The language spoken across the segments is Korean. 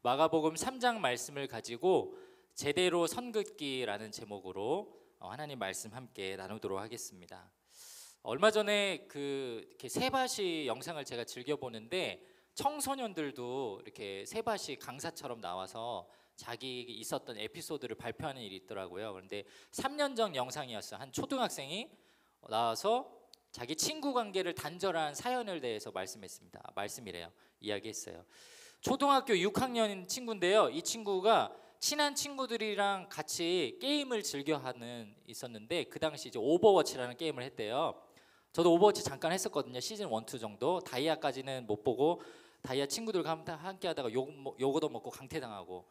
마가복음 3장 말씀을 가지고 제대로 선긋기라는 제목으로 하나님 말씀 함께 나누도록 하겠습니다. 얼마 전에 이렇게 세바시 영상을 제가 즐겨 보는데 청소년들도 이렇게 세바시 강사처럼 나와서 자기 있었던 에피소드를 발표하는 일이 있더라고요. 그런데 3년 전 영상이었어요. 한 초등학생이 나와서 자기 친구 관계를 단절한 사연을 대해서 말씀이래요. 이야기했어요. 초등학교 6학년 친구인데요. 이 친구가 친한 친구들이랑 같이 게임을 있었는데 그 당시 이제 오버워치라는 게임을 했대요. 저도 오버워치 잠깐 했었거든요. 시즌 1, 2 정도. 다이아까지는 못 보고 다이아 친구들과 함께 하다가 요거도 먹고 강퇴당하고.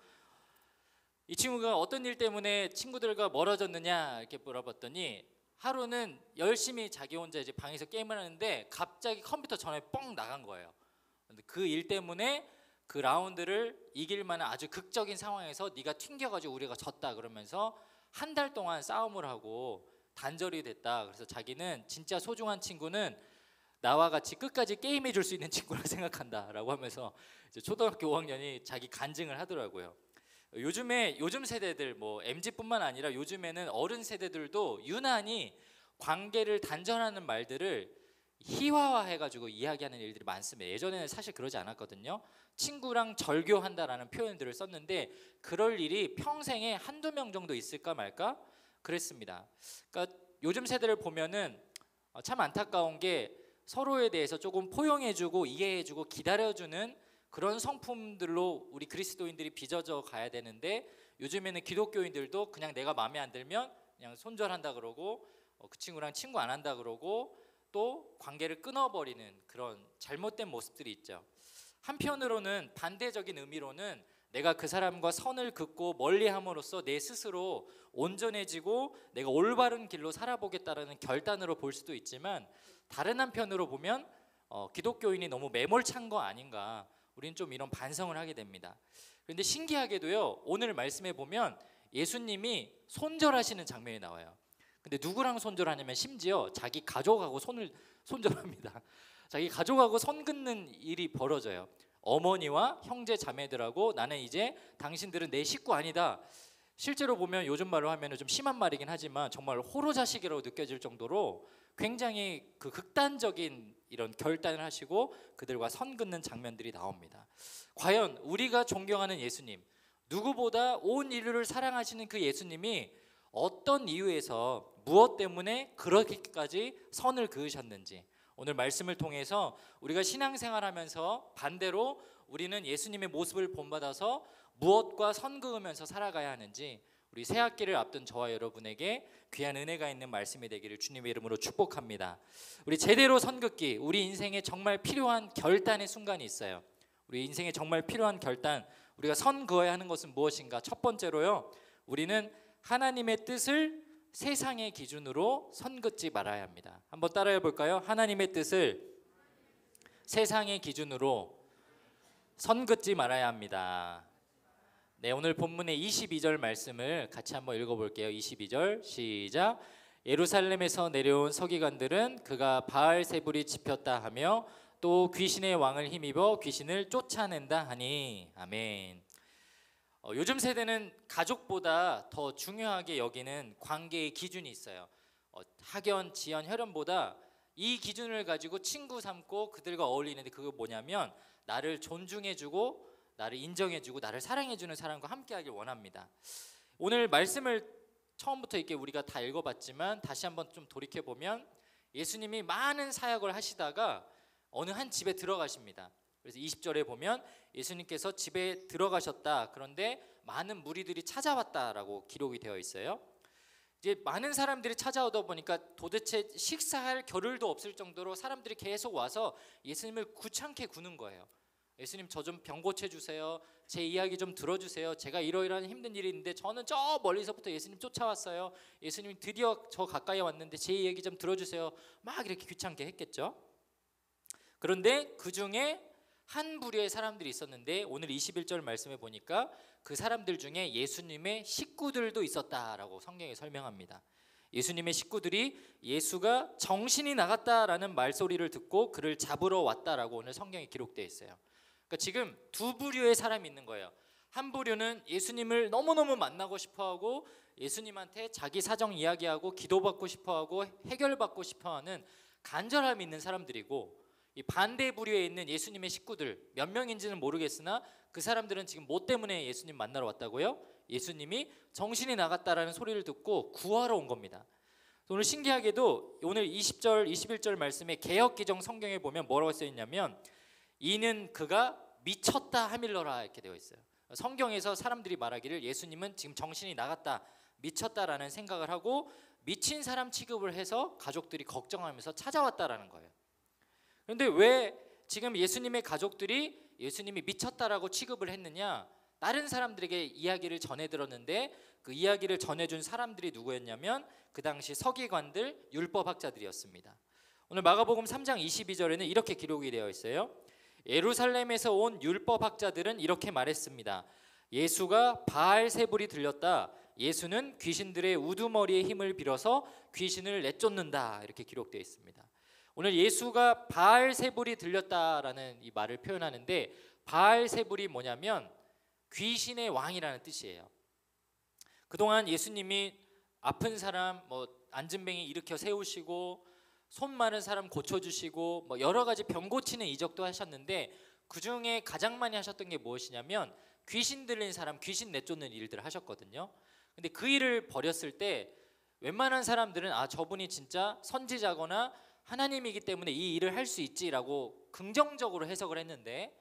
이 친구가 어떤 일 때문에 친구들과 멀어졌느냐 이렇게 물어봤더니 하루는 열심히 자기 혼자 이제 방에서 게임을 하는데 갑자기 컴퓨터 전화에 뻥 나간 거예요. 그 일 때문에 그 라운드를 이길 만한 아주 극적인 상황에서 네가 튕겨가지고 우리가 졌다 그러면서 한 달 동안 싸움을 하고 단절이 됐다. 그래서 자기는 진짜 소중한 친구는 나와 같이 끝까지 게임해 줄 수 있는 친구라 생각한다라고 하면서 이제 초등학교 5학년이 자기 간증을 하더라고요. 요즘 세대들 뭐 MZ뿐만 아니라 요즘에는 어른 세대들도 유난히 관계를 단절하는 말들을 희화화해가지고 이야기하는 일들이 많습니다. 예전에는 사실 그러지 않았거든요. 친구랑 절교한다라는 표현들을 썼는데 그럴 일이 평생에 한두 명 정도 있을까 말까 그랬습니다. 그러니까 요즘 세대를 보면은 참 안타까운 게 서로에 대해서 조금 포용해주고 이해해주고 기다려주는 그런 성품들로 우리 그리스도인들이 빚어져 가야 되는데 요즘에는 기독교인들도 그냥 내가 마음에 안 들면 그냥 손절한다 그러고 그 친구랑 친구 안 한다 그러고 또 관계를 끊어버리는 그런 잘못된 모습들이 있죠. 한편으로는 반대적인 의미로는 내가 그 사람과 선을 긋고 멀리함으로써 내 스스로 온전해지고 내가 올바른 길로 살아보겠다라는 결단으로 볼 수도 있지만 다른 한편으로 보면 기독교인이 너무 매몰찬 거 아닌가 우리는 좀 이런 반성을 하게 됩니다. 그런데 신기하게도요 오늘 말씀에 보면 예수님이 손절하시는 장면이 나와요. 근데 누구랑 손절하냐면 심지어 자기 가족하고 손절합니다. 자기 가족하고 손 긋는 일이 벌어져요. 어머니와 형제 자매들하고 나는 이제 당신들은 내 식구 아니다. 실제로 보면 요즘 말로 하면 좀 심한 말이긴 하지만 정말 호로자식이라고 느껴질 정도로 굉장히 그 극단적인 이런 결단을 하시고 그들과 선 긋는 장면들이 나옵니다. 과연 우리가 존경하는 예수님, 누구보다 온 인류를 사랑하시는 그 예수님이 어떤 이유에서 무엇 때문에 그렇게까지 선을 그으셨는지 오늘 말씀을 통해서 우리가 신앙생활하면서 반대로 우리는 예수님의 모습을 본받아서 무엇과 선 그으면서 살아가야 하는지 우리 새 학기를 앞둔 저와 여러분에게 귀한 은혜가 있는 말씀이 되기를 주님의 이름으로 축복합니다. 우리 제대로 선 긋기, 우리 인생에 정말 필요한 결단의 순간이 있어요. 우리 인생에 정말 필요한 결단, 우리가 선 그어야 하는 것은 무엇인가? 첫 번째로요, 우리는 하나님의 뜻을 세상의 기준으로 선 긋지 말아야 합니다. 한번 따라해 볼까요? 하나님의 뜻을 세상의 기준으로 선 긋지 말아야 합니다. 네, 오늘 본문의 22절 말씀을 같이 한번 읽어볼게요. 22절 시작. 예루살렘에서 내려온 서기관들은 그가 바알세불이 집혔다 하며 또 귀신의 왕을 힘입어 귀신을 쫓아낸다 하니 아멘. 요즘 세대는 가족보다 더 중요하게 여기는 관계의 기준이 있어요. 학연, 지연, 혈연보다 이 기준을 가지고 친구 삼고 그들과 어울리는데 그거 뭐냐면 나를 존중해주고 나를 인정해주고 나를 사랑해주는 사람과 함께하길 원합니다. 오늘 말씀을 처음부터 이렇게 우리가 다 읽어봤지만 다시 한번 좀 돌이켜보면 예수님이 많은 사역을 하시다가 어느 한 집에 들어가십니다. 그래서 20절에 보면 예수님께서 집에 들어가셨다. 그런데 많은 무리들이 찾아왔다라고 기록이 되어 있어요. 이제 많은 사람들이 찾아오다 보니까 도대체 식사할 겨를도 없을 정도로 사람들이 계속 와서 예수님을 귀찮게 구는 거예요. 예수님 저 좀 병 고쳐주세요. 제 이야기 좀 들어주세요. 제가 이러이러한 힘든 일이 있는데 저는 저 멀리서부터 예수님 쫓아왔어요. 예수님 드디어 저 가까이 왔는데 제 이야기 좀 들어주세요. 막 이렇게 귀찮게 했겠죠. 그런데 그 중에 한 부류의 사람들이 있었는데 오늘 21절 말씀에 보니까 그 사람들 중에 예수님의 식구들도 있었다라고 성경에 설명합니다. 예수님의 식구들이 예수가 정신이 나갔다라는 말소리를 듣고 그를 잡으러 왔다라고 오늘 성경에 기록되어 있어요. 그러니까 지금 두 부류의 사람이 있는 거예요. 한 부류는 예수님을 너무너무 만나고 싶어하고 예수님한테 자기 사정 이야기하고 기도받고 싶어하고 해결받고 싶어하는 간절함이 있는 사람들이고, 이 반대 부류에 있는 예수님의 식구들, 몇 명인지는 모르겠으나 그 사람들은 지금 뭐 때문에 예수님 만나러 왔다고요? 예수님이 정신이 나갔다라는 소리를 듣고 구하러 온 겁니다. 오늘 신기하게도 오늘 20절 21절 말씀에 개역기정 성경에 보면 뭐라고 써 있냐면, 이는 그가 미쳤다 하밀러라 이렇게 되어 있어요. 성경에서 사람들이 말하기를 예수님은 지금 정신이 나갔다, 미쳤다라는 생각을 하고 미친 사람 취급을 해서 가족들이 걱정하면서 찾아왔다라는 거예요. 그런데 왜 지금 예수님의 가족들이 예수님이 미쳤다라고 취급을 했느냐? 다른 사람들에게 이야기를 전해 들었는데 그 이야기를 전해준 사람들이 누구였냐면 그 당시 서기관들, 율법학자들이었습니다. 오늘 마가복음 3장 22절에는 이렇게 기록이 되어 있어요. 예루살렘에서 온 율법학자들은 이렇게 말했습니다. 예수가 바알세불이 들렸다. 예수는 귀신들의 우두머리의 힘을 빌어서 귀신을 내쫓는다. 이렇게 기록되어 있습니다. 오늘 예수가 바알세불이 들렸다라는 이 말을 표현하는데, 바알세불이 뭐냐면 귀신의 왕이라는 뜻이에요. 그동안 예수님이 아픈 사람, 안진뱅이 일으켜 세우시고 손 마른 사람 고쳐주시고 여러 가지 병 고치는 이적도 하셨는데, 그 중에 가장 많이 하셨던 게 무엇이냐면 귀신 들린 사람 귀신 내쫓는 일들을 하셨거든요. 근데 그 일을 벌였을 때 웬만한 사람들은 저분이 진짜 선지자거나 하나님이기 때문에 이 일을 할 수 있지라고 긍정적으로 해석을 했는데,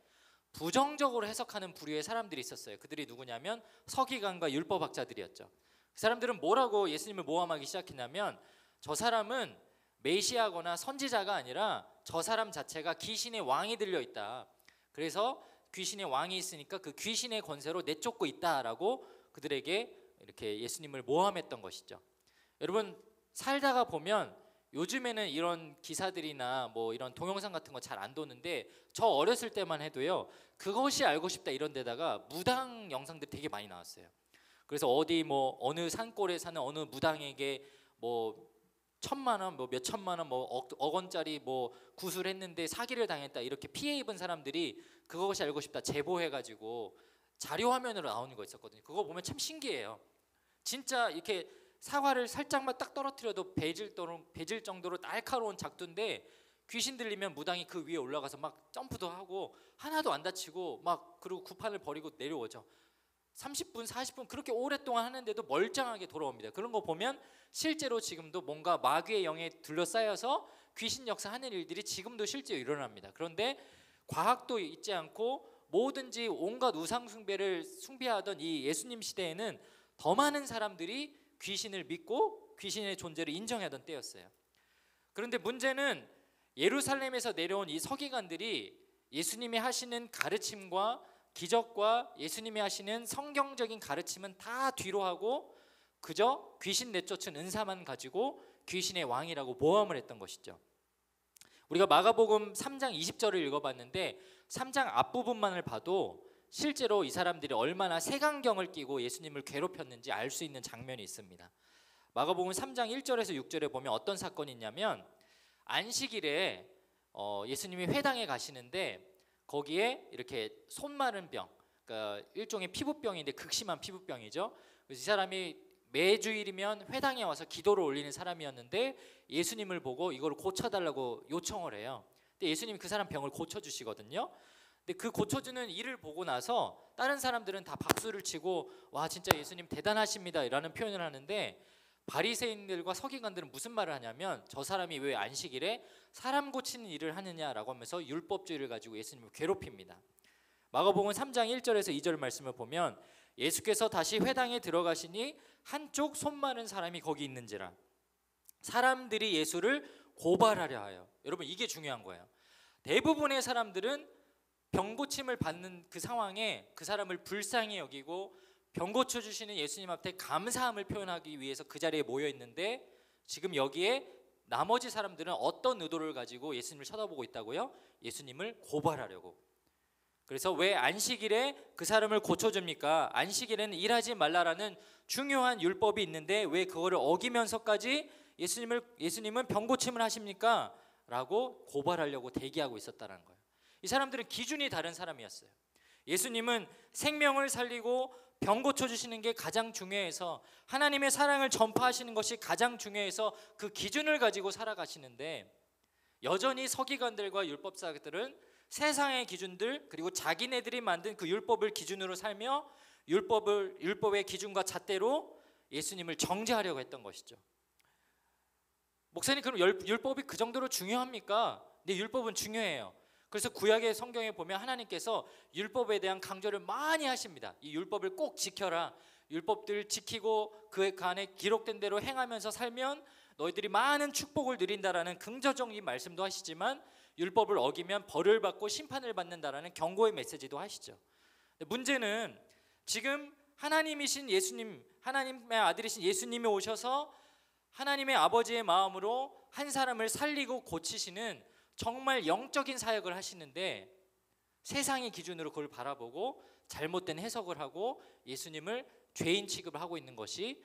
부정적으로 해석하는 부류의 사람들이 있었어요. 그들이 누구냐면 서기관과 율법학자들이었죠. 그 사람들은 뭐라고 예수님을 모함하기 시작했냐면, 저 사람은 메시아거나 선지자가 아니라 저 사람 자체가 귀신의 왕이 들려 있다. 그래서 귀신의 왕이 있으니까 그 귀신의 권세로 내쫓고 있다라고 그들에게 이렇게 예수님을 모함했던 것이죠. 여러분, 살다가 보면 요즘에는 이런 기사들이나 이런 동영상 같은 거 잘 안 도는데, 저 어렸을 때만 해도요, 그것이 알고 싶다 이런 데다가 무당 영상들이 되게 많이 나왔어요. 그래서 어디 어느 산골에 사는 어느 무당에게 1,000만 원, 몇 천만 원, 억 원짜리 구술했는데 사기를 당했다, 이렇게 피해 입은 사람들이 그것이 알고 싶다 제보해가지고 자료 화면으로 나오는 거 있었거든요. 그거 보면 참 신기해요. 진짜 이렇게 사과를 살짝만 딱 떨어뜨려도 배질 정도로 날카로운 작두인데, 귀신 들리면 무당이 그 위에 올라가서 막 점프도 하고 하나도 안 다치고 그리고 구판을 버리고 내려오죠. 30분, 40분 그렇게 오랫동안 하는데도 멀쩡하게 돌아옵니다. 그런 거 보면 실제로 지금도 뭔가 마귀의 영에 둘러싸여서 귀신 역사하는 일들이 지금도 실제로 일어납니다. 그런데 과학도 있지 않고 뭐든지 온갖 우상 숭배를 숭배하던 이 예수님 시대에는 더 많은 사람들이 귀신을 믿고 귀신의 존재를 인정하던 때였어요. 그런데 문제는 예루살렘에서 내려온 이 서기관들이 예수님이 하시는 가르침과 기적과 예수님이 하시는 성경적인 가르침은 다 뒤로 하고 그저 귀신 내쫓은 은사만 가지고 귀신의 왕이라고 모함을 했던 것이죠. 우리가 마가복음 3장 20절을 읽어봤는데 3장 앞부분만을 봐도 실제로 이 사람들이 얼마나 색안경을 끼고 예수님을 괴롭혔는지 알 수 있는 장면이 있습니다. 마가복음 3장 1절에서 6절에 보면 어떤 사건이 있냐면, 안식일에 예수님이 회당에 가시는데 거기에 이렇게 손 마른 병, 그러니까 일종의 피부병인데 극심한 피부병이죠. 그래서 이 사람이 매주일이면 회당에 와서 기도를 올리는 사람이었는데 예수님을 보고 이걸 고쳐달라고 요청을 해요. 근데 예수님이 그 사람 병을 고쳐주시거든요. 근데 그 고쳐주는 일을 보고 나서 다른 사람들은 다 박수를 치고 와 진짜 예수님 대단하십니다 라는 표현을 하는데, 바리새인들과 서기관들은 무슨 말을 하냐면 저 사람이 왜 안식일에 사람 고치는 일을 하느냐라고 하면서 율법주의를 가지고 예수님을 괴롭힙니다. 마가복음 3장 1절에서 2절 말씀을 보면 예수께서 다시 회당에 들어가시니 한쪽 손 마른 사람이 거기 있는지라 사람들이 예수를 고발하려 하여. 여러분, 이게 중요한 거예요. 대부분의 사람들은 병 고침을 받는 그 상황에 그 사람을 불쌍히 여기고 병 고쳐주시는 예수님 앞에 감사함을 표현하기 위해서 그 자리에 모여 있는데, 지금 여기에 나머지 사람들은 어떤 의도를 가지고 예수님을 쳐다보고 있다고요? 예수님을 고발하려고. 그래서 왜 안식일에 그 사람을 고쳐줍니까? 안식일에는 일하지 말라라는 중요한 율법이 있는데 왜 그거를 어기면서까지 예수님은 병 고침을 하십니까? 라고 고발하려고 대기하고 있었다는 거예요. 이 사람들은 기준이 다른 사람이었어요. 예수님은 생명을 살리고 병 고쳐주시는 게 가장 중요해서, 하나님의 사랑을 전파하시는 것이 가장 중요해서 그 기준을 가지고 살아가시는데, 여전히 서기관들과 율법사들은 세상의 기준들, 그리고 자기네들이 만든 그 율법을 기준으로 살며 율법의 기준과 잣대로 예수님을 정죄하려고 했던 것이죠. 목사님, 그럼 율법이 그 정도로 중요합니까? 네, 율법은 중요해요. 그래서 구약의 성경에 보면 하나님께서 율법에 대한 강조를 많이 하십니다. 이 율법을 꼭 지켜라. 율법들 지키고 그 안에 기록된 대로 행하면서 살면 너희들이 많은 축복을 누린다라는 긍정적인 말씀도 하시지만, 율법을 어기면 벌을 받고 심판을 받는다라는 경고의 메시지도 하시죠. 문제는 지금 하나님이신 예수님, 하나님의 아들이신 예수님이 오셔서 하나님의 아버지의 마음으로 한 사람을 살리고 고치시는 정말 영적인 사역을 하시는데, 세상의 기준으로 그걸 바라보고 잘못된 해석을 하고 예수님을 죄인 취급을 하고 있는 것이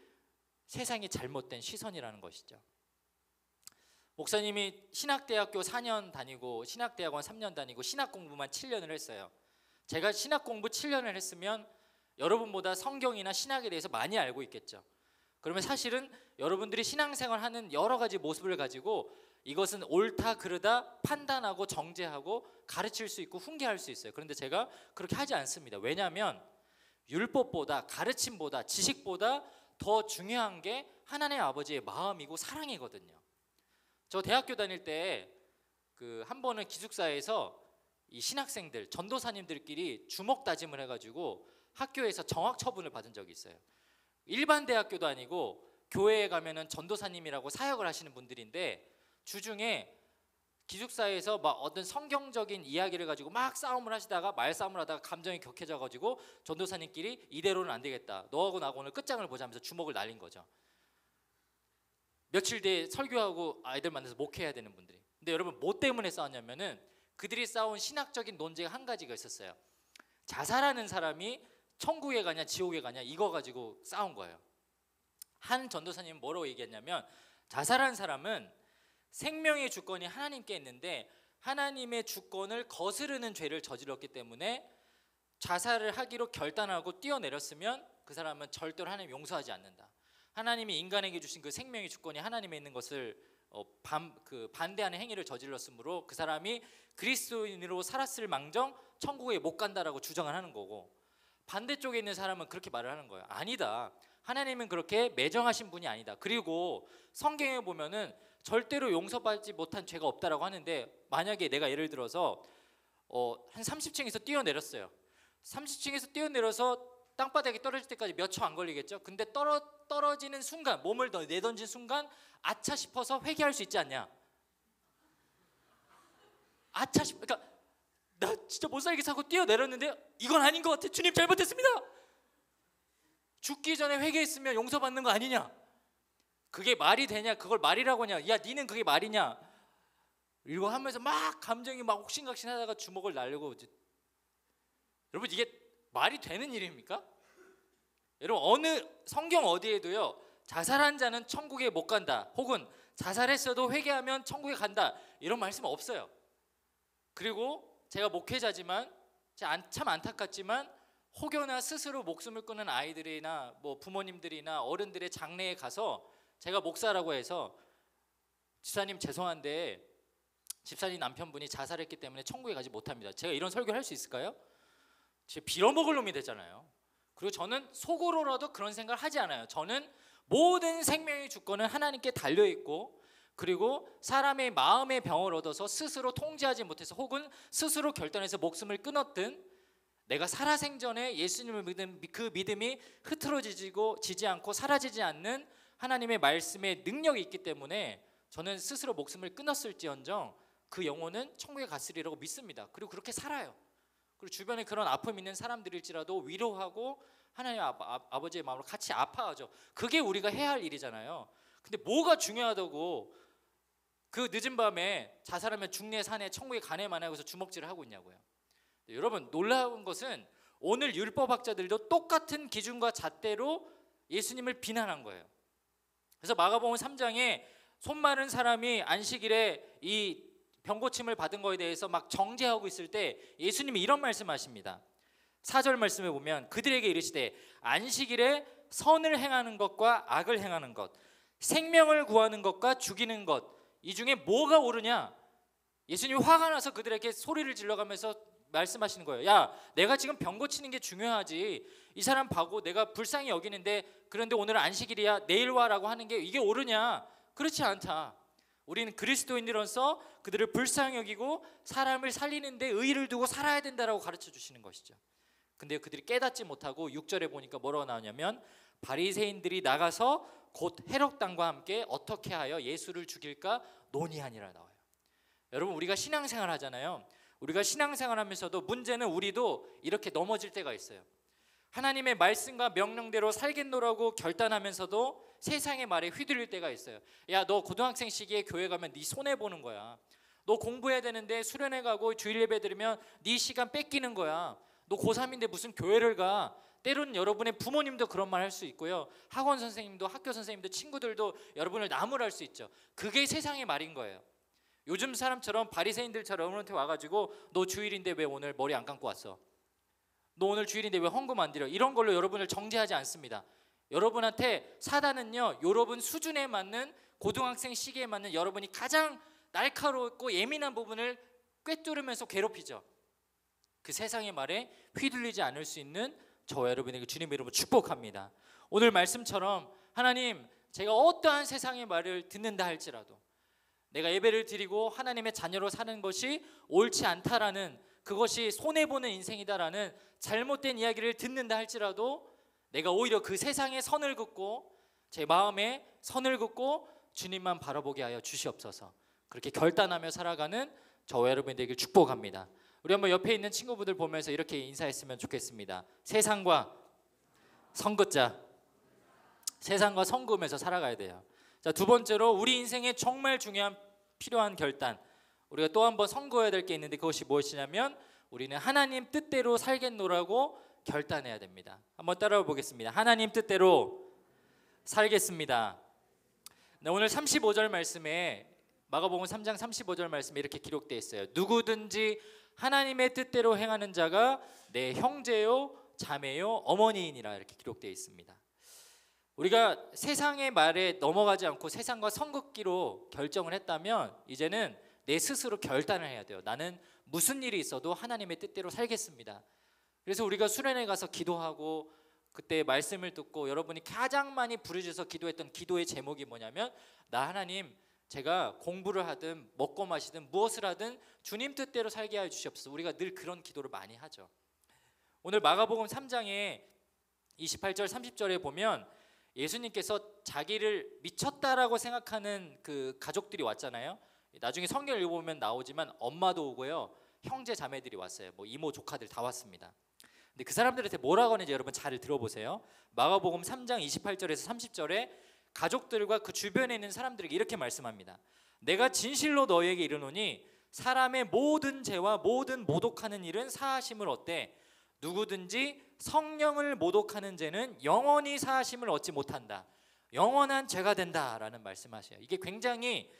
세상의 잘못된 시선이라는 것이죠. 목사님이 신학대학교 4년 다니고 신학대학원 3년 다니고 신학공부만 7년을 했어요. 제가 신학공부 7년을 했으면 여러분보다 성경이나 신학에 대해서 많이 알고 있겠죠. 그러면 사실은 여러분들이 신앙생활하는 여러 가지 모습을 가지고 이것은 옳다 그르다 판단하고 정죄하고 가르칠 수 있고 훈계할 수 있어요. 그런데 제가 그렇게 하지 않습니다. 왜냐하면 율법보다, 가르침보다, 지식보다 더 중요한 게 하나님의 아버지의 마음이고 사랑이거든요. 저 대학교 다닐 때 한 번은 기숙사에서 이 신학생들, 전도사님들끼리 주먹 다짐을 해가지고 학교에서 정학 처분을 받은 적이 있어요. 일반 대학교도 아니고 교회에 가면은 전도사님이라고 사역을 하시는 분들인데, 주중에 기숙사에서 막 어떤 성경적인 이야기를 가지고 막 싸움을 하시다가 말싸움을 하다가 감정이 격해져 가지고 전도사님끼리 이대로는 안 되겠다, 너하고 나하고 오늘 끝장을 보자면서 주먹을 날린 거죠. 며칠 뒤에 설교하고 아이들 만나서 목회해야 되는 분들이. 근데 여러분, 뭐 때문에 싸웠냐면은 그들이 싸운 신학적인 논제가 한 가지가 있었어요. 자살하는 사람이 천국에 가냐 지옥에 가냐, 이거 가지고 싸운 거예요. 한 전도사님은 뭐라고 얘기했냐면, 자살한 사람은 생명의 주권이 하나님께 있는데 하나님의 주권을 거스르는 죄를 저질렀기 때문에 자살을 하기로 결단하고 뛰어내렸으면 그 사람은 절대로 하나님 용서하지 않는다. 하나님이 인간에게 주신 그 생명의 주권이 하나님에 있는 것을 반대하는 행위를 저질렀으므로 그 사람이 그리스도인으로 살았을 망정 천국에 못 간다라고 주장을 하는 거고, 반대쪽에 있는 사람은 그렇게 말을 하는 거예요. 아니다, 하나님은 그렇게 매정하신 분이 아니다. 그리고 성경에 보면은 절대로 용서받지 못한 죄가 없다라고 하는데, 만약에 내가 예를 들어서 한 30층에서 뛰어내렸어요. 30층에서 뛰어내려서 땅바닥에 떨어질 때까지 몇 초 안 걸리겠죠. 근데 떨어지는 순간, 몸을 내던진 순간 아차 싶어서 회개할 수 있지 않냐. 그러니까 나 진짜 못 살겠어 하고 뛰어내렸는데 이건 아닌 것 같아, 주님 잘못했습니다. 죽기 전에 회개했으면 용서받는 거 아니냐. 그게 말이 되냐, 그걸 말이라고 하냐, 야 니는 그게 말이냐, 이러고 하면서 막 감정이 막 옥신각신하다가 주먹을 날리고. 여러분, 이게 말이 되는 일입니까? 여러분, 어느 성경 어디에도요 자살한 자는 천국에 못 간다, 혹은 자살했어도 회개하면 천국에 간다, 이런 말씀 없어요. 그리고 제가 목회자지만 참 안타깝지만 혹여나 스스로 목숨을 끊는 아이들이나 뭐 부모님들이나 어른들의 장례에 가서 제가 목사라고 해서, 집사님 죄송한데 집사님 남편분이 자살했기 때문에 천국에 가지 못합니다, 제가 이런 설교를 할 수 있을까요? 제가 빌어먹을 놈이 되잖아요. 그리고 저는 속으로라도 그런 생각을 하지 않아요. 저는 모든 생명의 주권은 하나님께 달려있고, 그리고 사람의 마음의 병을 얻어서 스스로 통제하지 못해서 혹은 스스로 결단해서 목숨을 끊었든, 내가 살아생전에 예수님을 믿은 그 믿음이 흐트러지지 않고 사라지지 않는 하나님의 말씀의 능력이 있기 때문에 저는 스스로 목숨을 끊었을지언정 그 영혼은 천국에 갔으리라고 믿습니다. 그리고 그렇게 살아요. 그리고 주변에 그런 아픔 있는 사람들일지라도 위로하고 하나님 아버지의 마음으로 같이 아파하죠. 그게 우리가 해야 할 일이잖아요. 근데 뭐가 중요하다고 그 늦은 밤에 자살하면 죽네 사네 천국에 가네 마네 하고서 주먹질을 하고 있냐고요. 여러분, 놀라운 것은 오늘 율법학자들도 똑같은 기준과 잣대로 예수님을 비난한 거예요. 그래서 마가복음 3장에 손 마른 사람이 안식일에 이 병고침을 받은 거에 대해서 막 정죄하고 있을 때 예수님이 이런 말씀하십니다. 4절 말씀에 보면 그들에게 이르시되 안식일에 선을 행하는 것과 악을 행하는 것, 생명을 구하는 것과 죽이는 것, 이 중에 뭐가 옳으냐? 예수님이 화가 나서 그들에게 소리를 질러가면서 말씀하시는 거예요. 야, 내가 지금 병 고치는 게 중요하지. 이 사람 봐고 내가 불쌍히 여기는데, 그런데 오늘은 안식일이야, 내일 와라고 하는 게 이게 옳으냐? 그렇지 않다. 우리는 그리스도인으로서 그들을 불쌍히 여기고 사람을 살리는 데 의의를 두고 살아야 된다라고 가르쳐 주시는 것이죠. 근데 그들이 깨닫지 못하고 6절에 보니까 뭐라고 나오냐면 바리새인들이 나가서 곧 헤롯 당과 함께 어떻게 하여 예수를 죽일까 논의하니라 나와요. 여러분, 우리가 신앙생활 하잖아요. 우리가 신앙생활 하면서도 문제는 우리도 이렇게 넘어질 때가 있어요. 하나님의 말씀과 명령대로 살겠노라고 결단하면서도 세상의 말에 휘둘릴 때가 있어요. 야, 너 고등학생 시기에 교회 가면 네 손해보는 거야. 너 공부해야 되는데 수련회 가고 주일 예배 드리면 네 시간 뺏기는 거야. 너 고3인데 무슨 교회를 가. 때로는 여러분의 부모님도 그런 말 할 수 있고요. 학원 선생님도, 학교 선생님도, 친구들도 여러분을 나무랄 수 있죠. 그게 세상의 말인 거예요. 요즘 사람처럼 바리새인들처럼 여러분한테 와가지고 너 주일인데 왜 오늘 머리 안 감고 왔어? 너 오늘 주일인데 왜 헌금 안 드려? 이런 걸로 여러분을 정죄하지 않습니다. 여러분한테 사단은요, 여러분 수준에 맞는, 고등학생 시기에 맞는 여러분이 가장 날카롭고 예민한 부분을 꿰뚫으면서 괴롭히죠. 그 세상의 말에 휘둘리지 않을 수 있는 저와 여러분에게 주님의 이름으로 축복합니다. 오늘 말씀처럼 하나님, 제가 어떠한 세상의 말을 듣는다 할지라도 내가 예배를 드리고 하나님의 자녀로 사는 것이 옳지 않다라는, 그것이 손해보는 인생이다라는 잘못된 이야기를 듣는다 할지라도 내가 오히려 그 세상에 선을 긋고 제 마음에 선을 긋고 주님만 바라보게 하여 주시옵소서. 그렇게 결단하며 살아가는 저와 여러분이 되길 축복합니다. 우리 한번 옆에 있는 친구분들 보면서 이렇게 인사했으면 좋겠습니다. 세상과 선긋자. 세상과 선긋으면서 살아가야 돼요. 자, 두 번째로 우리 인생에 정말 중요한 필요한 결단, 우리가 또 한 번 선거해야 될 게 있는데 그것이 무엇이냐면 우리는 하나님 뜻대로 살겠노라고 결단해야 됩니다. 한번 따라해 보겠습니다. 하나님 뜻대로 살겠습니다. 네, 오늘 35절 말씀에, 마가복음 3장 35절 말씀에 이렇게 기록되어 있어요. 누구든지 하나님의 뜻대로 행하는 자가 내 형제요 자매요 어머니이니라, 이렇게 기록되어 있습니다. 우리가 세상의 말에 넘어가지 않고 세상과 선긋기로 결정을 했다면 이제는 내 스스로 결단을 해야 돼요. 나는 무슨 일이 있어도 하나님의 뜻대로 살겠습니다. 그래서 우리가 수련회 가서 기도하고 그때 말씀을 듣고 여러분이 가장 많이 부르셔서 기도했던 기도의 제목이 뭐냐면, 나 하나님, 제가 공부를 하든 먹고 마시든 무엇을 하든 주님 뜻대로 살게 하여 주시옵소서. 우리가 늘 그런 기도를 많이 하죠. 오늘 마가복음 3장에 28절 30절에 보면 예수님께서 자기를 미쳤다라고 생각하는 그 가족들이 왔잖아요. 나중에 성경을 읽어보면 나오지만 엄마도 오고요, 형제 자매들이 왔어요. 뭐 이모 조카들 다 왔습니다. 근데 그 사람들한테 뭐라고 하는지 여러분 잘 들어보세요. 마가복음 3장 28절에서 30절에 가족들과 그 주변에 있는 사람들에게 이렇게 말씀합니다. 내가 진실로 너희에게 이르노니 사람의 모든 죄와 모든 모독하는 일은 사하심을 얻되 누구든지 성령을 모독하는 죄는 영원히 사하심을 얻지 못한다. 영원한 죄가 된다라는 말씀하셔요. 이게 굉장히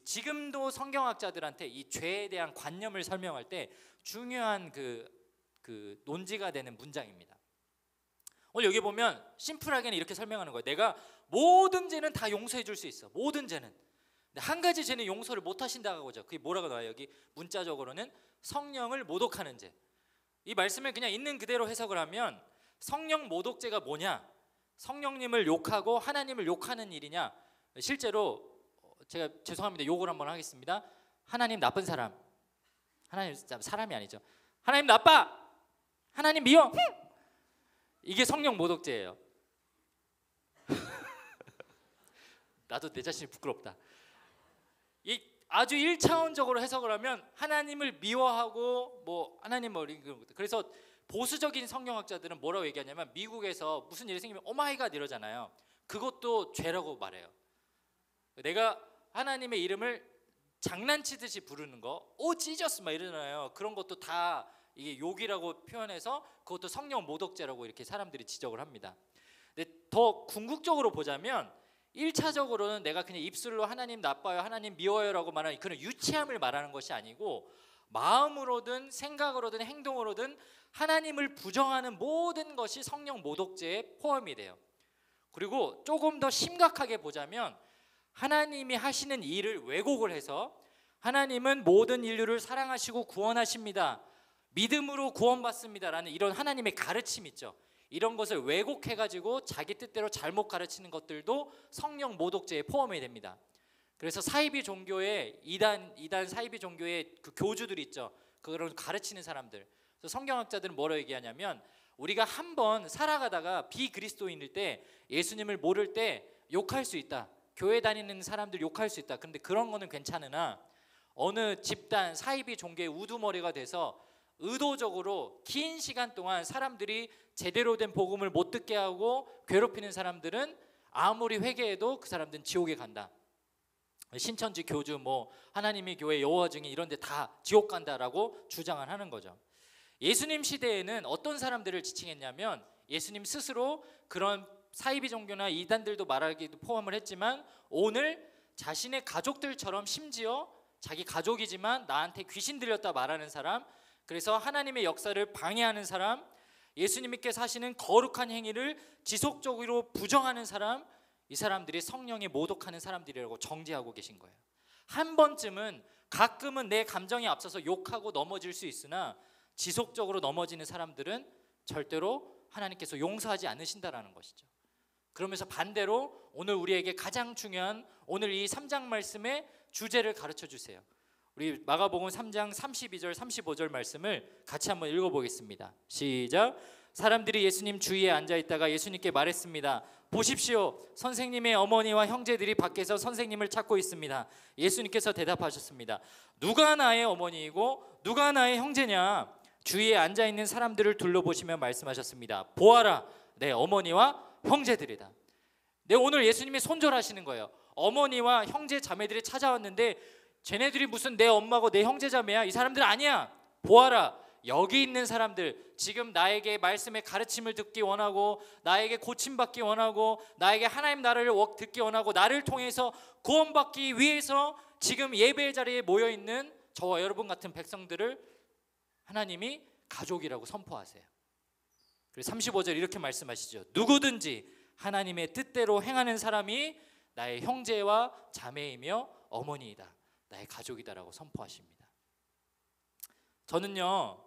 지금도 성경학자들한테 이 죄에 대한 관념을 설명할 때 중요한 그 논지가 되는 문장입니다. 오늘 여기 보면 심플하게는 이렇게 설명하는 거예요. 내가 모든 죄는 다 용서해 줄 수 있어. 모든 죄는. 근데 한 가지 죄는 용서를 못 하신다고 하죠. 그게 뭐라고 나와요? 여기 문자적으로는 성령을 모독하는 죄. 이 말씀을 그냥 있는 그대로 해석을 하면 성령 모독죄가 뭐냐? 성령님을 욕하고 하나님을 욕하는 일이냐? 실제로 제가 죄송합니다. 욕을 한번 하겠습니다. 하나님 나쁜 사람. 하나님 사람이 아니죠. 하나님 나빠. 하나님 미워. 이게 성령 모독죄예요. 나도 내 자신이 부끄럽다. 이 아주 1차원적으로 해석을 하면 하나님을 미워하고 뭐 하나님 그래서 보수적인 성경학자들은 뭐라고 얘기하냐면 미국에서 무슨 일이 생기면 오마이갓 이러잖아요. 그것도 죄라고 말해요. 내가 하나님의 이름을 장난치듯이 부르는 거, 오 지저스 막 이러잖아요. 그런 것도 다 이게 욕이라고 표현해서 그것도 성령 모독죄라고 이렇게 사람들이 지적을 합니다. 근데 더 궁극적으로 보자면 1차적으로는 내가 그냥 입술로 하나님 나빠요, 하나님 미워요라고 말하는 그런 유치함을 말하는 것이 아니고 마음으로든 생각으로든 행동으로든 하나님을 부정하는 모든 것이 성령 모독죄에 포함이 돼요. 그리고 조금 더 심각하게 보자면 하나님이 하시는 일을 왜곡을 해서 하나님은 모든 인류를 사랑하시고 구원하십니다, 믿음으로 구원받습니다라는 이런 하나님의 가르침 있죠. 이런 것을 왜곡해가지고 자기 뜻대로 잘못 가르치는 것들도 성령 모독죄에 포함이 됩니다. 그래서 사이비 종교의 이단 사이비 종교의 그 교주들이 있죠. 그걸 가르치는 사람들. 그래서 성경학자들은 뭐라고 얘기하냐면 우리가 한번 살아가다가 비그리스도인일 때 예수님을 모를 때 욕할 수 있다. 교회 다니는 사람들 욕할 수 있다. 그런데 그런 거는 괜찮으나 어느 집단 사이비 종교의 우두머리가 돼서 의도적으로 긴 시간 동안 사람들이 제대로 된 복음을 못 듣게 하고 괴롭히는 사람들은 아무리 회개해도 그 사람들은 지옥에 간다. 신천지 교주 뭐 하나님의 교회 여호와 증인 이런 데 다 지옥 간다라고 주장을 하는 거죠. 예수님 시대에는 어떤 사람들을 지칭했냐면 예수님 스스로 그런 사이비 종교나 이단들도 말하기도 포함을 했지만 오늘 자신의 가족들처럼 심지어 자기 가족이지만 나한테 귀신 들렸다 말하는 사람, 그래서 하나님의 역사를 방해하는 사람, 예수님께서 하시는 거룩한 행위를 지속적으로 부정하는 사람, 이 사람들이 성령에 모독하는 사람들이라고 정죄하고 계신 거예요. 한 번쯤은 가끔은 내 감정이 앞서서 욕하고 넘어질 수 있으나 지속적으로 넘어지는 사람들은 절대로 하나님께서 용서하지 않으신다라는 것이죠. 그러면서 반대로 오늘 우리에게 가장 중요한 오늘 이 3장 말씀의 주제를 가르쳐 주세요. 우리 마가복음 3장 32절 35절 말씀을 같이 한번 읽어보겠습니다. 시작. 사람들이 예수님 주위에 앉아있다가 예수님께 말했습니다. 보십시오, 선생님의 어머니와 형제들이 밖에서 선생님을 찾고 있습니다. 예수님께서 대답하셨습니다. 누가 나의 어머니이고 누가 나의 형제냐? 주위에 앉아있는 사람들을 둘러보시며 말씀하셨습니다. 보아라, 내 어머니와 형제들이다. 네, 오늘 예수님이 손절하시는 거예요. 어머니와 형제 자매들이 찾아왔는데 쟤네들이 무슨 내 엄마고 내 형제 자매야? 이 사람들 아니야. 보아라, 여기 있는 사람들, 지금 나에게 말씀의 가르침을 듣기 원하고 나에게 고침받기 원하고 나에게 하나님 나라를 듣기 원하고 나를 통해서 구원받기 위해서 지금 예배의 자리에 모여있는 저와 여러분 같은 백성들을 하나님이 가족이라고 선포하세요. 그래서 35절 이렇게 말씀하시죠. 누구든지 하나님의 뜻대로 행하는 사람이 나의 형제와 자매이며 어머니이다, 나의 가족이다라고 선포하십니다. 저는요,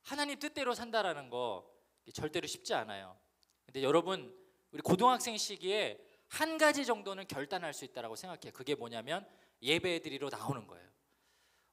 하나님 뜻대로 산다라는 거 절대로 쉽지 않아요. 근데 여러분, 우리 고등학생 시기에 한 가지 정도는 결단할 수 있다라고 생각해요. 그게 뭐냐면 예배 드리러 나오는 거예요.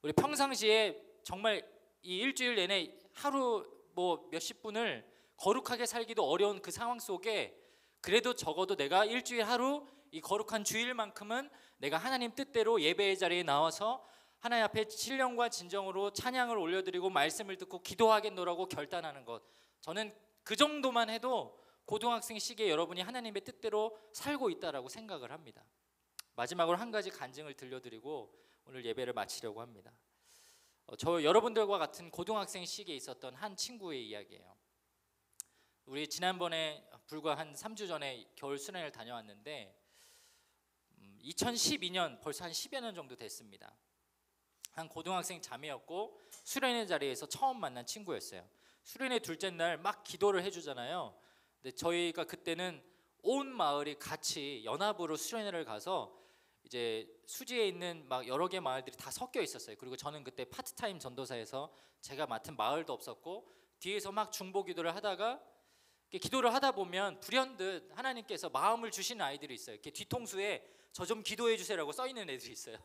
우리 평상시에 정말 이 일주일 내내 하루 뭐 몇십 분을 거룩하게 살기도 어려운 그 상황 속에 그래도 적어도 내가 일주일 하루 이 거룩한 주일만큼은 내가 하나님 뜻대로 예배의 자리에 나와서 하나님 앞에 신령과 진정으로 찬양을 올려드리고 말씀을 듣고 기도하겠노라고 결단하는 것, 저는 그 정도만 해도 고등학생 시기에 여러분이 하나님의 뜻대로 살고 있다라고 생각을 합니다. 마지막으로 한 가지 간증을 들려드리고 오늘 예배를 마치려고 합니다. 저 여러분들과 같은 고등학생 시기에 있었던 한 친구의 이야기예요. 우리 지난번에 불과 한 3주 전에 겨울 수련회를 다녀왔는데 2012년 벌써 한 10여 년 정도 됐습니다. 한 고등학생 자매였고 수련회 자리에서 처음 만난 친구였어요. 수련회 둘째 날 막 기도를 해주잖아요. 근데 저희가 그때는 온 마을이 같이 연합으로 수련회를 가서 이제 수지에 있는 막 여러 개 마을들이 다 섞여 있었어요. 그리고 저는 그때 파트타임 전도사에서 제가 맡은 마을도 없었고 뒤에서 막 중보 기도를 하다가 기도를 하다 보면 불현듯 하나님께서 마음을 주시는 아이들이 있어요. 이렇게 뒤통수에 저 좀 기도해 주세요라고 써 있는 애들이 있어요.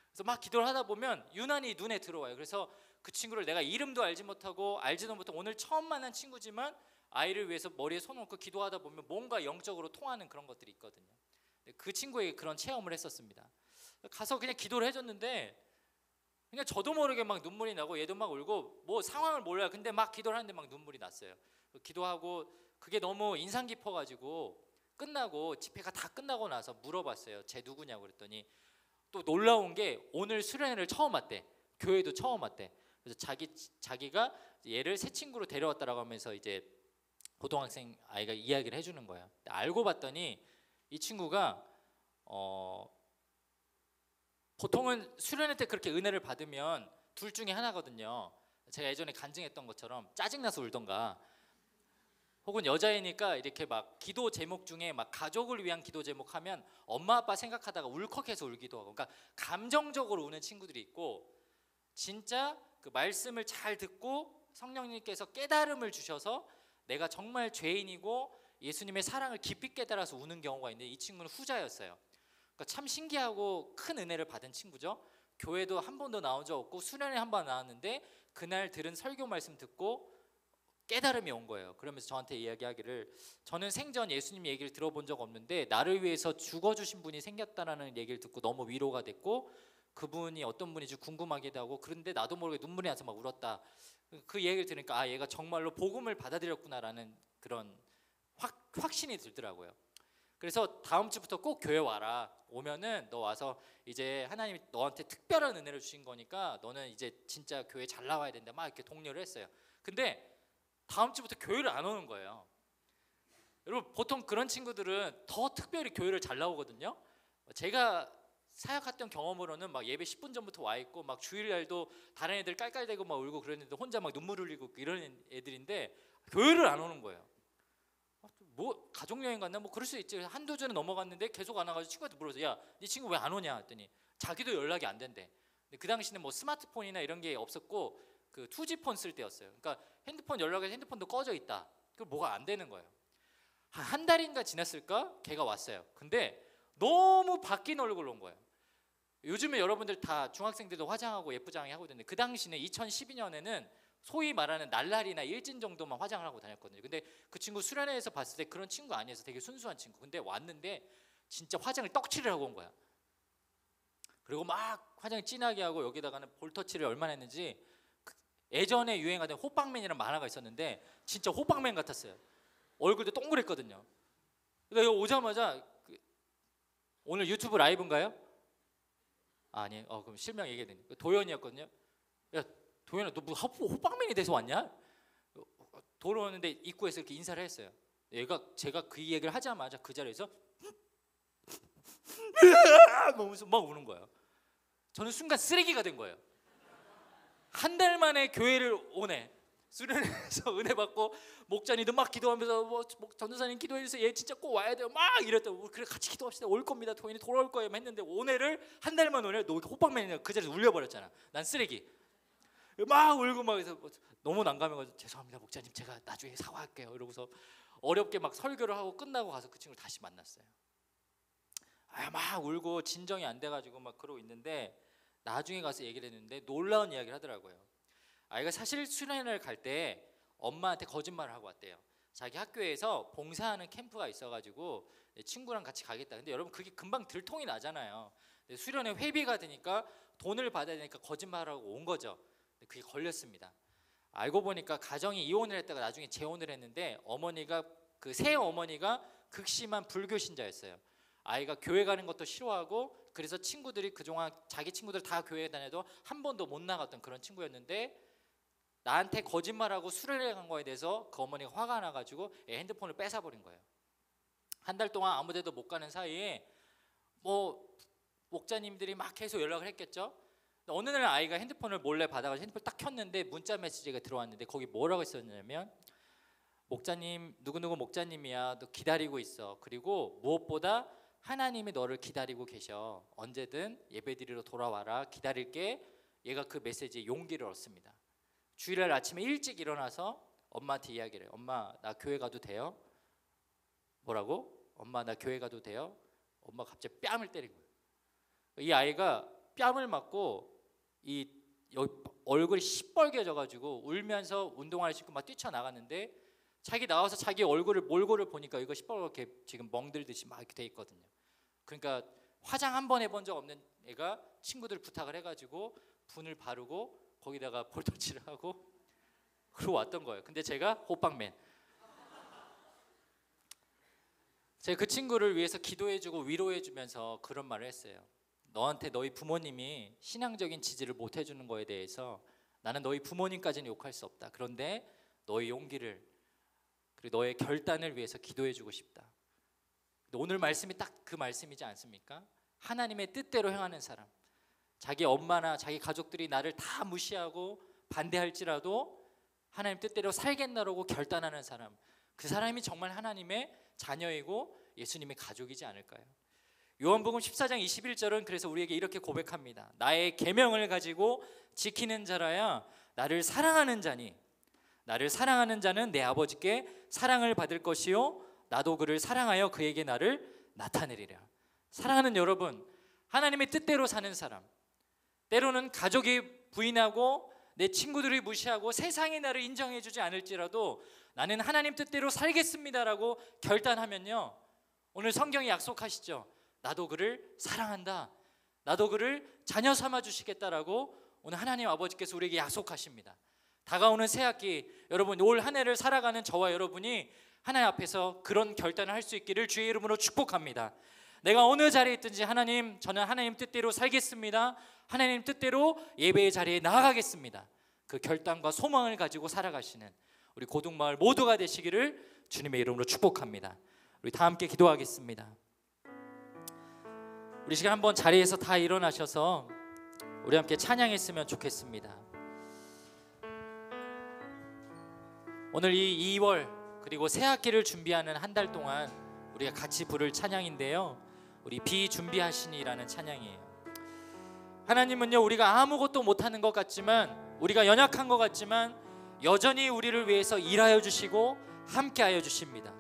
그래서 막 기도를 하다 보면 유난히 눈에 들어와요. 그래서 그 친구를 내가 이름도 알지 못하고 알지도 못하고 오늘 처음 만난 친구지만 아이를 위해서 머리에 손 얹고 기도하다 보면 뭔가 영적으로 통하는 그런 것들이 있거든요. 그 친구에게 그런 체험을 했었습니다. 가서 그냥 기도를 해줬는데 그냥 저도 모르게 막 눈물이 나고 얘도 막 울고 뭐 상황을 몰라요. 근데 막 기도를 하는데 막 눈물이 났어요. 기도하고 그게 너무 인상 깊어가지고 끝나고 집회가 다 끝나고 나서 물어봤어요. 쟤 누구냐고 그랬더니 또 놀라운 게 오늘 수련회를 처음 왔대. 교회도 처음 왔대. 그래서 자기가 얘를 새 친구로 데려왔다라고 하면서 이제 고등학생 아이가 이야기를 해주는 거예요. 알고 봤더니 이 친구가 보통은 수련회 때 그렇게 은혜를 받으면 둘 중에 하나거든요. 제가 예전에 간증했던 것처럼 짜증나서 울던가, 혹은 여자이니까 이렇게 막 기도 제목 중에 막 가족을 위한 기도 제목 하면 엄마 아빠 생각하다가 울컥해서 울기도 하고, 그러니까 감정적으로 우는 친구들이 있고, 진짜 그 말씀을 잘 듣고 성령님께서 깨달음을 주셔서 내가 정말 죄인이고 예수님의 사랑을 깊이 깨달아서 우는 경우가 있는데, 이 친구는 후자였어요. 그러니까 참 신기하고 큰 은혜를 받은 친구죠. 교회도 한 번도 나온 적 없고 수련회 한 번 나왔는데 그날 들은 설교 말씀 듣고 깨달음이 온 거예요. 그러면서 저한테 이야기하기를, 저는 생전 예수님 얘기를 들어본 적 없는데 나를 위해서 죽어주신 분이 생겼다라는 얘기를 듣고 너무 위로가 됐고, 그분이 어떤 분인지 궁금하기도 하고, 그런데 나도 모르게 눈물이 나서 막 울었다. 그 얘기를 들으니까 아, 얘가 정말로 복음을 받아들였구나라는 그런 확신이 들더라고요. 그래서 다음 주부터 꼭 교회 와라. 오면은 너 와서 이제 하나님이 너한테 특별한 은혜를 주신 거니까 너는 이제 진짜 교회 잘 나와야 된다, 막 이렇게 독려를 했어요. 근데 다음 주부터 교회를 안 오는 거예요. 여러분, 보통 그런 친구들은 더 특별히 교회를 잘 나오거든요. 제가 사역했던 경험으로는 막 예배 10분 전부터 와 있고, 막 주일날도 다른 애들 깔깔대고 막 울고 그랬는데 혼자 막 눈물 흘리고 이런 애들인데 교회를 안 오는 거예요. 뭐 가족여행 갔나 뭐 그럴 수 있지. 한두 주는 넘어갔는데 계속 안 와가지고 친구한테 물어서, 야, 네 친구 왜 안 오냐 했더니 자기도 연락이 안 된대. 근데 그 당시는 뭐 스마트폰이나 이런 게 없었고 그 2G폰 쓸 때였어요. 그러니까 핸드폰 연락해서 핸드폰도 꺼져 있다. 그 뭐가 안 되는 거예요. 한 달인가 지났을까 걔가 왔어요. 근데 너무 바뀐 얼굴로 온 거예요. 요즘에 여러분들 다 중학생들도 화장하고 예쁘장하게 하고 있는데, 그 당시는 2012년에는 소위 말하는 날라리나 일진 정도만 화장을 하고 다녔거든요. 근데 그 친구 수련회에서 봤을 때 그런 친구 아니어서 되게 순수한 친구. 근데 왔는데 진짜 화장을 떡칠을 하고 온 거야. 그리고 막 화장을 진하게 하고 여기다가는 볼터치를 얼마나 했는지, 예전에 유행하던 호빵맨이라는 만화가 있었는데 진짜 호빵맨 같았어요. 얼굴도 동그랬거든요. 그러니까 오자마자 오늘 유튜브 라이브인가요? 아니, 그럼 실명 얘기해야 되니까 도현이었거든요. 야, 도현아, 너 뭐 호빵맨이 돼서 왔냐? 돌아오는데 입구에서 이렇게 인사를 했어요. 제가 그 얘기를 하자마자 그 자리에서 막 우는 거예요. 저는 순간 쓰레기가 된 거예요. 한 달 만에 교회를 오네. 수련회에서 은혜 받고 목자님도 막 기도하면서 뭐 전도사님 기도해주세요, 얘 진짜 꼭 와야 돼요, 막 이랬다. 그래, 같이 기도합시다, 올 겁니다, 도인이 돌아올 거예요 했는데 오늘을 한 달만 오네. 너 호빵맨이냐. 그 자리에서 울려버렸잖아. 난 쓰레기. 막 울고 막 해서 너무 난감해가지고 죄송합니다 목자님, 제가 나중에 사과할게요 이러고서 어렵게 막 설교를 하고 끝나고 가서 그 친구를 다시 만났어요. 막 울고 진정이 안 돼가지고 막 그러고 있는데, 나중에 가서 얘기를 했는데 놀라운 이야기를 하더라고요. 아이가 사실 수련회를 갈 때 엄마한테 거짓말을 하고 왔대요. 자기 학교에서 봉사하는 캠프가 있어가지고 친구랑 같이 가겠다. 근데 여러분, 그게 금방 들통이 나잖아요. 수련회 회비가 드니까 돈을 받아야 되니까 거짓말하고 온 거죠. 그게 걸렸습니다. 알고 보니까 가정이 이혼을 했다가 나중에 재혼을 했는데, 어머니가 그 새 어머니가 극심한 불교 신자였어요. 아이가 교회 가는 것도 싫어하고, 그래서 친구들이 그동안 자기 친구들 다 교회 다녀도 한 번도 못 나갔던 그런 친구였는데, 나한테 거짓말하고 수련회 간 거에 대해서 그 어머니가 화가 나가지고 핸드폰을 뺏어버린 거예요. 한 달 동안 아무 데도 못 가는 사이에 뭐 목자님들이 막 계속 연락을 했겠죠. 어느 날 아이가 핸드폰을 몰래 받아가지고 핸드폰을 딱 켰는데 문자 메시지가 들어왔는데 거기 뭐라고 있었냐면, 목자님, 누구누구 목자님이야, 너 기다리고 있어. 그리고 무엇보다 하나님이 너를 기다리고 계셔. 언제든 예배드리러 돌아와라. 기다릴게. 얘가 그 메시지에 용기를 얻습니다. 주일날 아침에 일찍 일어나서 엄마한테 이야기를 해요. 엄마, 나 교회 가도 돼요? 뭐라고? 엄마, 나 교회 가도 돼요? 엄마가 갑자기 뺨을 때린 거예요. 이 아이가 뺨을 맞고 이 얼굴이 시뻘개져가지고 울면서 운동화를 신고 막 뛰쳐나갔는데, 자기 나와서 자기 얼굴을 몰골을 보니까 이거 시뻘겋게 지금 멍들듯이 막 이렇게 돼 있거든요. 그러니까 화장 한 번 해본 적 없는 애가 친구들 부탁을 해가지고 분을 바르고 거기다가 볼터치를 하고 그러고 왔던 거예요. 근데 제가 호빵맨. 제가 그 친구를 위해서 기도해주고 위로해주면서 그런 말을 했어요. 너한테 너희 부모님이 신앙적인 지지를 못 해주는 거에 대해서 나는 너희 부모님까지는 욕할 수 없다. 그런데 너의 용기를, 그리고 너의 결단을 위해서 기도해주고 싶다. 오늘 말씀이 딱 그 말씀이지 않습니까? 하나님의 뜻대로 행하는 사람, 자기 엄마나 자기 가족들이 나를 다 무시하고 반대할지라도 하나님 뜻대로 살겠나라고 결단하는 사람, 그 사람이 정말 하나님의 자녀이고 예수님의 가족이지 않을까요? 요한복음 14장 21절은 그래서 우리에게 이렇게 고백합니다. 나의 계명을 가지고 지키는 자라야 나를 사랑하는 자니, 나를 사랑하는 자는 내 아버지께 사랑을 받을 것이요 나도 그를 사랑하여 그에게 나를 나타내리라. 사랑하는 여러분, 하나님의 뜻대로 사는 사람, 때로는 가족이 부인하고 내 친구들이 무시하고 세상이 나를 인정해주지 않을지라도 나는 하나님 뜻대로 살겠습니다라고 결단하면요, 오늘 성경이 약속하시죠. 나도 그를 사랑한다, 나도 그를 자녀 삼아 주시겠다라고 오늘 하나님 아버지께서 우리에게 약속하십니다. 다가오는 새학기, 여러분 올 한 해를 살아가는 저와 여러분이 하나님 앞에서 그런 결단을 할 수 있기를 주의 이름으로 축복합니다. 내가 어느 자리에 있든지 하나님, 저는 하나님 뜻대로 살겠습니다, 하나님 뜻대로 예배의 자리에 나아가겠습니다, 그 결단과 소망을 가지고 살아가시는 우리 고등마을 모두가 되시기를 주님의 이름으로 축복합니다. 우리 다 함께 기도하겠습니다. 우리 시간 한번 자리에서 다 일어나셔서 우리 함께 찬양했으면 좋겠습니다. 오늘 이 2월 그리고 새학기를 준비하는 한 달 동안 우리가 같이 부를 찬양인데요, 우리 비준비하시니라는 찬양이에요. 하나님은요, 우리가 아무것도 못하는 것 같지만, 우리가 연약한 것 같지만 여전히 우리를 위해서 일하여 주시고 함께하여 주십니다.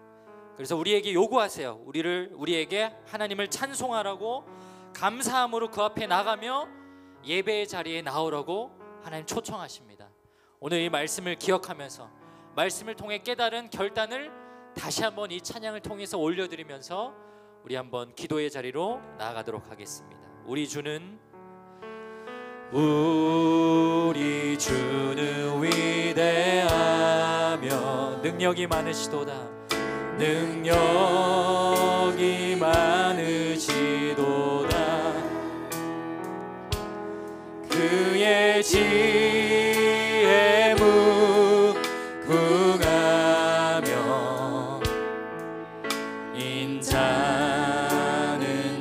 그래서 우리에게 요구하세요. 우리에게 하나님을 찬송하라고, 감사함으로 그 앞에 나가며 예배의 자리에 나오라고 하나님 초청하십니다. 오늘 이 말씀을 기억하면서 말씀을 통해 깨달은 결단을 다시 한번 이 찬양을 통해서 올려드리면서 우리 한번 기도의 자리로 나아가도록 하겠습니다. 우리 주는 위대하며 능력이 많으시도다, 능력이 많으시도다. 그의 지혜 무궁하며 인자는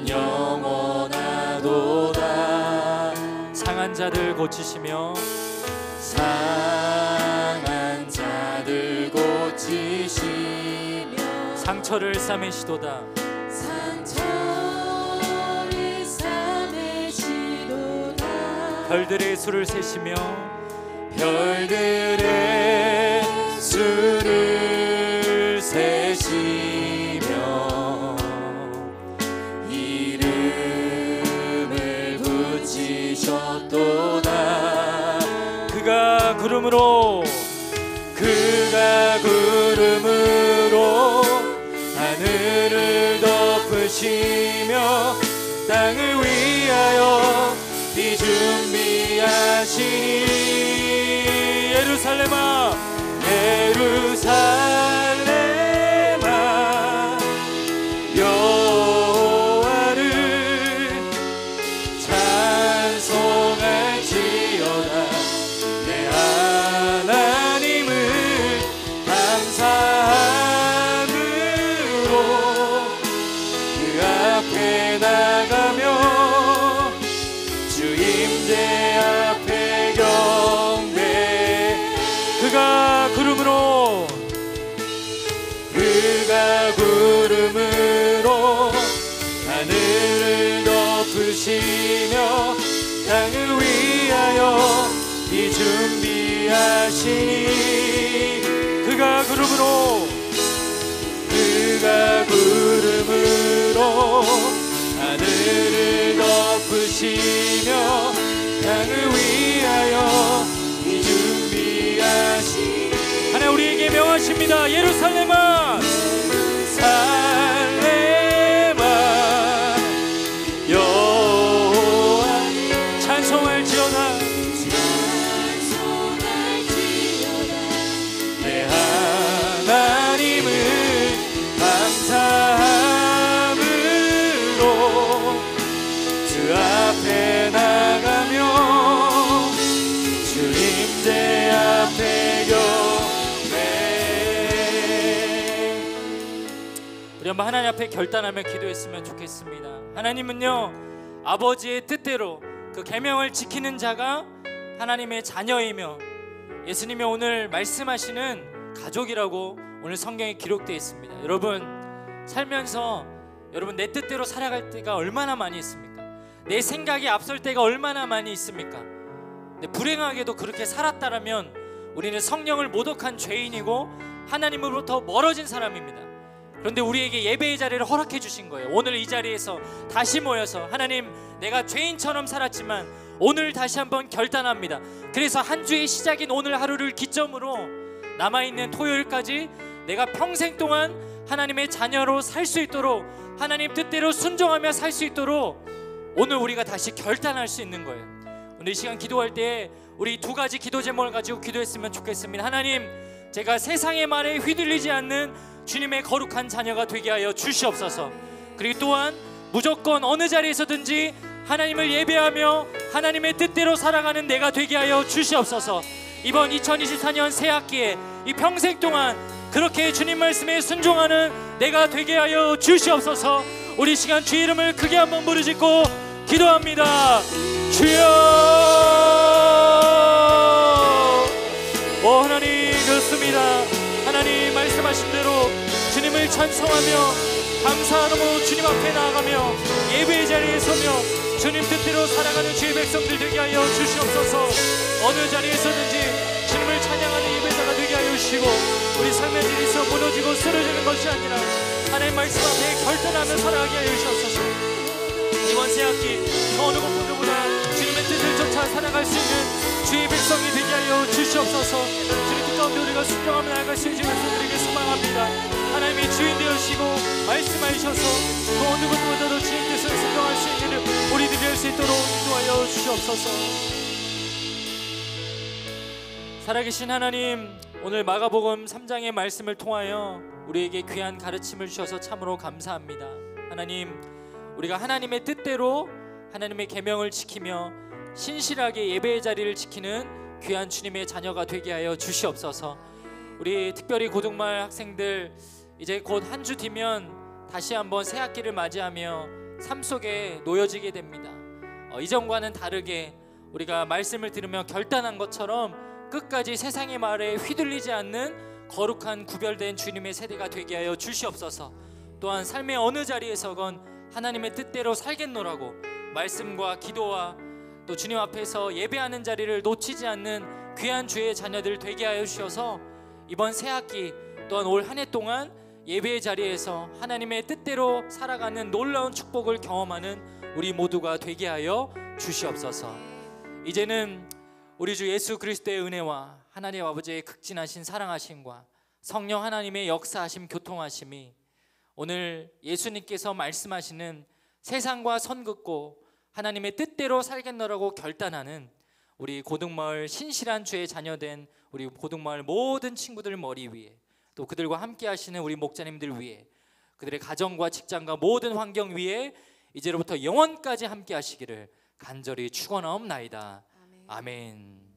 영원하도다. 상한 자들 고치시며, 상한 자들 고치시며 상처를 싸매시도다, 상처를 싸매시도다. 별들의 수를 세시며, 별들의 수를 세시며 이름을 붙이셨도다. 그가 구름으로 하늘을 덮으시며 땅을 위하여 비 준비하시니. 예루살렘아, 예루살렘아, 여호와를 찬송할지어다. 내 하나님을 감사함으로 그 앞에 나가며 주 임재 앞에 경배. 그가 구름으로 하늘을 덮으시며 땅을 위하여 비 준비하시니. 그가 구름으로 하늘을 덮으시며 땅을 위하여 비 준비하시니. 하나님 우리에게 명하십니다. 예루살렘아, 예루살렘아, 여호와 찬송할지어다. 내 하나님을 감사함으로 주 앞에 나가며 주 임재 앞에 경배. 우리 한번 하나님 앞에 결단하며 기도했으면 좋겠습니다. 하나님은요, 아버지의 뜻대로 그 계명을 지키는 자가 하나님의 자녀이며, 예수님이 오늘 말씀하시는 가족이라고 오늘 성경에 기록되어 있습니다. 여러분, 살면서 여러분 내 뜻대로 살아갈 때가 얼마나 많이 있습니까? 내 생각이 앞설 때가 얼마나 많이 있습니까? 근데 불행하게도 그렇게 살았다라면 우리는 성령을 모독한 죄인이고 하나님으로부터 멀어진 사람입니다. 그런데 우리에게 예배의 자리를 허락해 주신 거예요. 오늘 이 자리에서 다시 모여서 하나님, 내가 죄인처럼 살았지만 오늘 다시 한번 결단합니다. 그래서 한 주의 시작인 오늘 하루를 기점으로 남아있는 토요일까지 내가 평생 동안 하나님의 자녀로 살 수 있도록, 하나님 뜻대로 순종하며 살 수 있도록 오늘 우리가 다시 결단할 수 있는 거예요. 오늘 이 시간 기도할 때 우리 두 가지 기도 제목을 가지고 기도했으면 좋겠습니다. 하나님, 제가 세상의 말에 휘둘리지 않는 주님의 거룩한 자녀가 되게 하여 주시옵소서. 그리고 또한 무조건 어느 자리에서든지 하나님을 예배하며 하나님의 뜻대로 살아가는 내가 되게 하여 주시옵소서. 이번 2024년 새학기에 이 평생 동안 그렇게 주님 말씀에 순종하는 내가 되게 하여 주시옵소서. 우리 시간 주의 이름을 크게 한번 부르짖고 기도합니다. 주여! 오 하나님, 그렇습니다. 하나님 말씀하신 대로 주님을 찬송하며 감사하며 주님 앞에 나아가며 예배의 자리에 서며 주님 뜻대로 살아가는 주의 백성들 되게 하여 주시옵소서. 어느 자리에서든지 주님을 찬양하는 예배자가 되게 하여 주시고, 우리 삶의 자리에서 무너지고 쓰러지는 것이 아니라 하나님 말씀 앞에 결단하며 살아가게 하여 주시옵소서. 이번 새학기 그 어느 곳보다 주님의 뜻을 쫓아 살아갈 수 있는 주의 백성이 되게 하여 주시옵소서. 주님 뜻 가운데 우리가 순종하며 나아갈 수 있는 백성들에게 소망합니다. 하나님이 주인 되시고 말씀하셔서 그 어느 곳보다도 주님 뜻을 순종할 수 있는 우리들이 할 수 있도록 인도하여 주시옵소서. 살아계신 하나님, 오늘 마가복음 3장의 말씀을 통하여 우리에게 귀한 가르침을 주셔서 참으로 감사합니다. 하나님, 우리가 하나님의 뜻대로 하나님의 계명을 지키며 신실하게 예배의 자리를 지키는 귀한 주님의 자녀가 되게 하여 주시옵소서. 우리 특별히 고등말 학생들 이제 곧 한 주 뒤면 다시 한번 새 학기를 맞이하며 삶 속에 놓여지게 됩니다. 이전과는 다르게 우리가 말씀을 들으며 결단한 것처럼 끝까지 세상의 말에 휘둘리지 않는 거룩한 구별된 주님의 세대가 되게 하여 주시옵소서. 또한 삶의 어느 자리에서건 하나님의 뜻대로 살겠노라고 말씀과 기도와 또 주님 앞에서 예배하는 자리를 놓치지 않는 귀한 주의 자녀들 되게 하여 주셔서 이번 새학기 또한 올 한 해 동안 예배의 자리에서 하나님의 뜻대로 살아가는 놀라운 축복을 경험하는 우리 모두가 되게 하여 주시옵소서. 이제는 우리 주 예수 그리스도의 은혜와 하나님 아버지의 극진하신 사랑하심과 성령 하나님의 역사하심 교통하심이 오늘 예수님께서 말씀하시는 세상과 선 긋고 하나님의 뜻대로 살겠노라고 결단하는 우리 고등마을 신실한 주의 자녀된 우리 고등마을 모든 친구들 머리 위에, 또 그들과 함께 하시는 우리 목자님들 위에, 그들의 가정과 직장과 모든 환경 위에 이제로부터 영원까지 함께 하시기를 간절히 축원하옵나이다. 아멘.